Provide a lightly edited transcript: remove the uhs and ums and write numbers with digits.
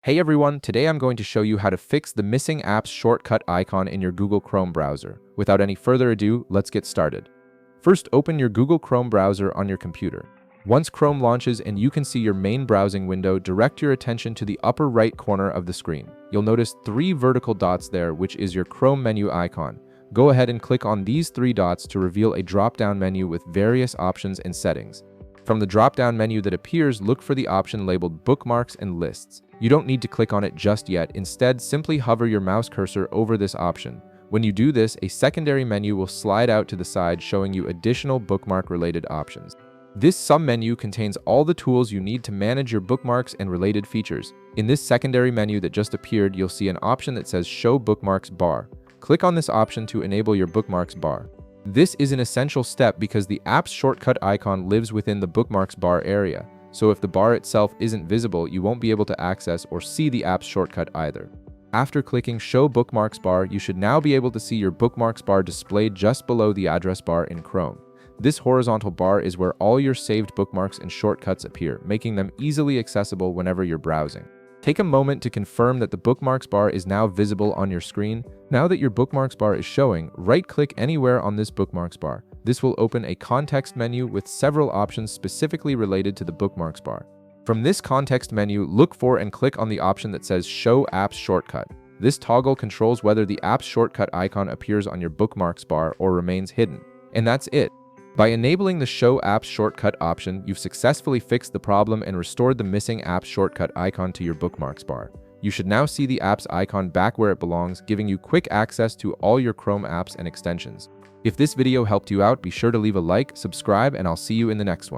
Hey everyone, today I'm going to show you how to fix the missing apps shortcut icon in your Google Chrome browser. Without any further ado, let's get started. First, open your Google Chrome browser on your computer. Once Chrome launches and you can see your main browsing window, direct your attention to the upper right corner of the screen. You'll notice 3 vertical dots there, which is your Chrome menu icon. Go ahead and click on these 3 dots to reveal a drop-down menu with various options and settings. From the drop-down menu that appears, look for the option labeled Bookmarks and Lists. You don't need to click on it just yet. Instead, simply hover your mouse cursor over this option. When you do this, a secondary menu will slide out to the side, showing you additional bookmark-related options. This sub-menu contains all the tools you need to manage your bookmarks and related features. In this secondary menu that just appeared, you'll see an option that says Show Bookmarks Bar. Click on this option to enable your bookmarks bar. This is an essential step because the app's shortcut icon lives within the bookmarks bar area, so if the bar itself isn't visible, you won't be able to access or see the app's shortcut either. After clicking Show Bookmarks Bar, you should now be able to see your bookmarks bar displayed just below the address bar in Chrome. This horizontal bar is where all your saved bookmarks and shortcuts appear, making them easily accessible whenever you're browsing. Take a moment to confirm that the bookmarks bar is now visible on your screen. Now that your bookmarks bar is showing, right-click anywhere on this bookmarks bar. This will open a context menu with several options specifically related to the bookmarks bar. From this context menu, look for and click on the option that says Show Apps Shortcut. This toggle controls whether the app's shortcut icon appears on your bookmarks bar or remains hidden. And that's it. By enabling the Show Apps Shortcut option, you've successfully fixed the problem and restored the missing apps shortcut icon to your bookmarks bar. You should now see the app's icon back where it belongs, giving you quick access to all your Chrome apps and extensions. If this video helped you out, be sure to leave a like, subscribe, and I'll see you in the next one.